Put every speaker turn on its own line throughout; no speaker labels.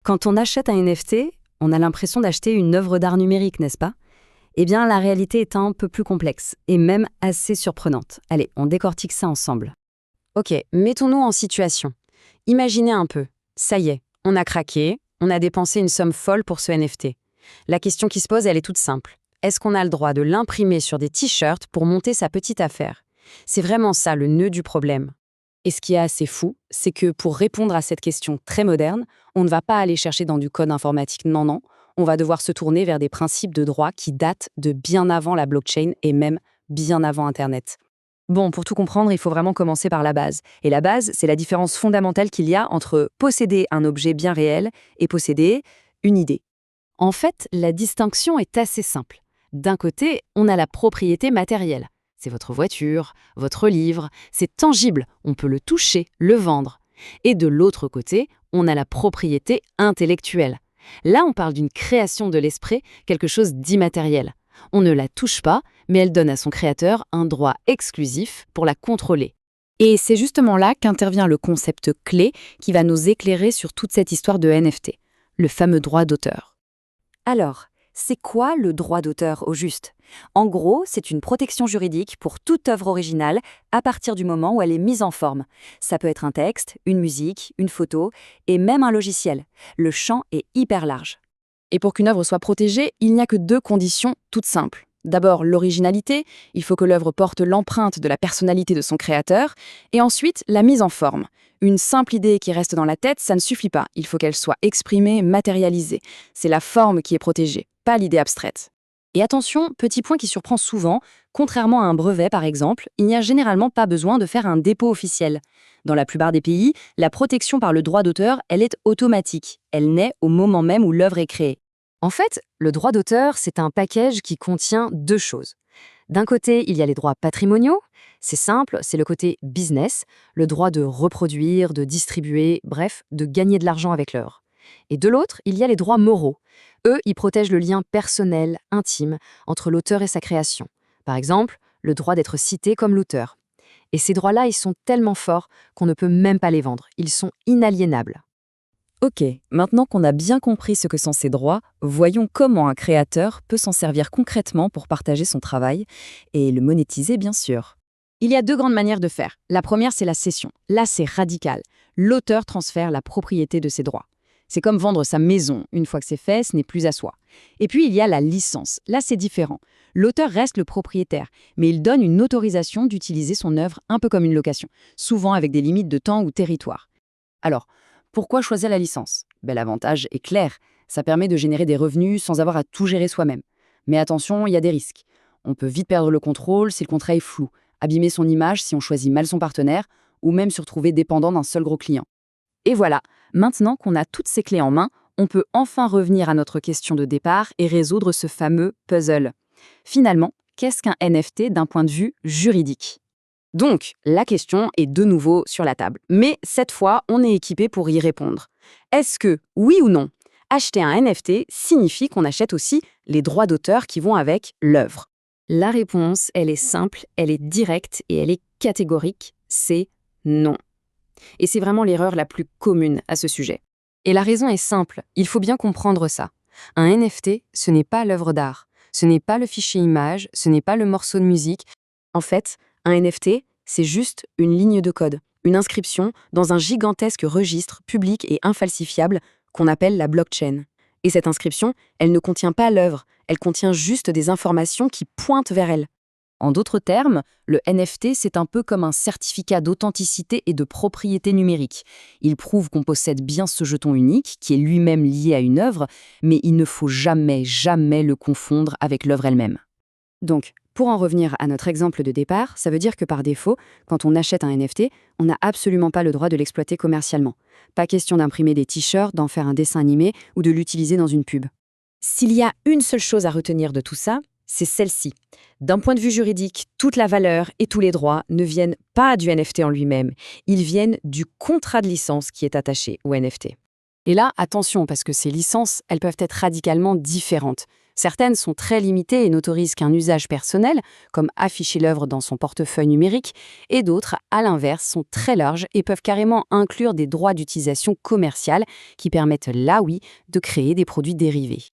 Quand on achète un NFT, on a l'impression d'acheter une œuvre d'art numérique, n'est-ce pas? Eh bien, la réalité est un peu plus complexe et même assez surprenante. Allez, on décortique ça ensemble.
Ok, mettons-nous en situation. Imaginez un peu. Ça y est, on a craqué, on a dépensé une somme folle pour ce NFT. La question qui se pose, elle est toute simple. Est-ce qu'on a le droit de l'imprimer sur des t-shirts pour monter sa petite affaire? C'est vraiment ça le nœud du problème. Et ce qui est assez fou, c'est que pour répondre à cette question très moderne, on ne va pas aller chercher dans du code informatique, non. On va devoir se tourner vers des principes de droit qui datent de bien avant la blockchain et même bien avant Internet. Bon, pour tout comprendre, il faut vraiment commencer par la base. Et la base, c'est la différence fondamentale qu'il y a entre posséder un objet bien réel et posséder une idée.
En fait, la distinction est assez simple. D'un côté, on a la propriété matérielle. C'est votre voiture, votre livre, c'est tangible, on peut le toucher, le vendre. Et de l'autre côté, on a la propriété intellectuelle. Là, on parle d'une création de l'esprit, quelque chose d'immatériel. On ne la touche pas, mais elle donne à son créateur un droit exclusif pour la contrôler.
Et c'est justement là qu'intervient le concept clé qui va nous éclairer sur toute cette histoire de NFT, le fameux droit d'auteur.
Alors, c'est quoi le droit d'auteur au juste? En gros, c'est une protection juridique pour toute œuvre originale à partir du moment où elle est mise en forme. Ça peut être un texte, une musique, une photo et même un logiciel. Le champ est hyper large.
Et pour qu'une œuvre soit protégée, il n'y a que deux conditions toutes simples. D'abord, l'originalité, il faut que l'œuvre porte l'empreinte de la personnalité de son créateur, et ensuite, la mise en forme. Une simple idée qui reste dans la tête, ça ne suffit pas, il faut qu'elle soit exprimée, matérialisée. C'est la forme qui est protégée, pas l'idée abstraite. Et attention, petit point qui surprend souvent, contrairement à un brevet par exemple, il n'y a généralement pas besoin de faire un dépôt officiel. Dans la plupart des pays, la protection par le droit d'auteur, elle est automatique. Elle naît au moment même où l'œuvre est créée. En fait, le droit d'auteur, c'est un package qui contient deux choses. D'un côté, il y a les droits patrimoniaux. C'est simple, c'est le côté business, le droit de reproduire, de distribuer, bref, de gagner de l'argent avec l'œuvre. Et de l'autre, il y a les droits moraux. Eux, ils protègent le lien personnel, intime, entre l'auteur et sa création. Par exemple, le droit d'être cité comme l'auteur. Et ces droits-là, ils sont tellement forts qu'on ne peut même pas les vendre. Ils sont inaliénables.
Ok, maintenant qu'on a bien compris ce que sont ces droits, voyons comment un créateur peut s'en servir concrètement pour partager son travail et le monétiser bien sûr.
Il y a deux grandes manières de faire. La première, c'est la cession. Là, c'est radical. L'auteur transfère la propriété de ses droits. C'est comme vendre sa maison. Une fois que c'est fait, ce n'est plus à soi. Et puis, il y a la licence. Là, c'est différent. L'auteur reste le propriétaire, mais il donne une autorisation d'utiliser son œuvre un peu comme une location, souvent avec des limites de temps ou territoire. Alors, pourquoi choisir la licence? L'avantage est clair. Ça permet de générer des revenus sans avoir à tout gérer soi-même. Mais attention, il y a des risques. On peut vite perdre le contrôle si le contrat est flou, abîmer son image si on choisit mal son partenaire, ou même se retrouver dépendant d'un seul gros client. Et voilà, maintenant qu'on a toutes ces clés en main, on peut enfin revenir à notre question de départ et résoudre ce fameux puzzle. Finalement, qu'est-ce qu'un NFT d'un point de vue juridique? Donc, la question est de nouveau sur la table. Mais cette fois, on est équipé pour y répondre. Est-ce que, oui ou non, acheter un NFT signifie qu'on achète aussi les droits d'auteur qui vont avec l'œuvre? La réponse, elle est simple, elle est directe et elle est catégorique, c'est non. Et c'est vraiment l'erreur la plus commune à ce sujet. Et la raison est simple, il faut bien comprendre ça. Un NFT, ce n'est pas l'œuvre d'art, ce n'est pas le fichier image, ce n'est pas le morceau de musique. En fait, un NFT, c'est juste une ligne de code, une inscription dans un gigantesque registre public et infalsifiable qu'on appelle la blockchain. Et cette inscription, elle ne contient pas l'œuvre, elle contient juste des informations qui pointent vers elle. En d'autres termes, le NFT, c'est un peu comme un certificat d'authenticité et de propriété numérique. Il prouve qu'on possède bien ce jeton unique, qui est lui-même lié à une œuvre, mais il ne faut jamais, jamais le confondre avec l'œuvre elle-même. Donc, pour en revenir à notre exemple de départ, ça veut dire que par défaut, quand on achète un NFT, on n'a absolument pas le droit de l'exploiter commercialement. Pas question d'imprimer des t-shirts, d'en faire un dessin animé ou de l'utiliser dans une pub. S'il y a une seule chose à retenir de tout ça, c'est celle-ci. D'un point de vue juridique, toute la valeur et tous les droits ne viennent pas du NFT en lui-même, ils viennent du contrat de licence qui est attaché au NFT. Et là, attention, parce que ces licences, elles peuvent être radicalement différentes.
Certaines sont très limitées et n'autorisent qu'un usage personnel, comme afficher l'œuvre dans son portefeuille numérique, et d'autres, à l'inverse, sont très larges et peuvent carrément inclure des droits d'utilisation commerciale qui permettent, là oui, de créer des produits dérivés.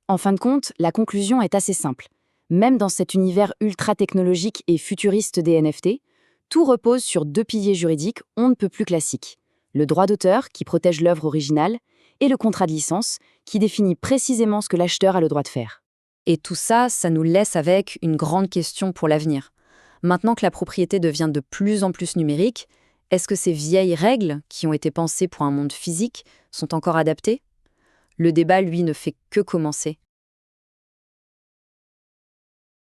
En fin de compte, la conclusion est assez simple. Même dans cet univers ultra technologique et futuriste des NFT, tout repose sur deux piliers juridiques on ne peut plus classiques. Le droit d'auteur, qui protège l'œuvre originale, et le contrat de licence, qui définit précisément ce que l'acheteur a le droit de faire.
Et tout ça, ça nous laisse avec une grande question pour l'avenir. Maintenant que la propriété devient de plus en plus numérique, est-ce que ces vieilles règles, qui ont été pensées pour un monde physique, sont encore adaptées ? Le débat, lui, ne fait que commencer.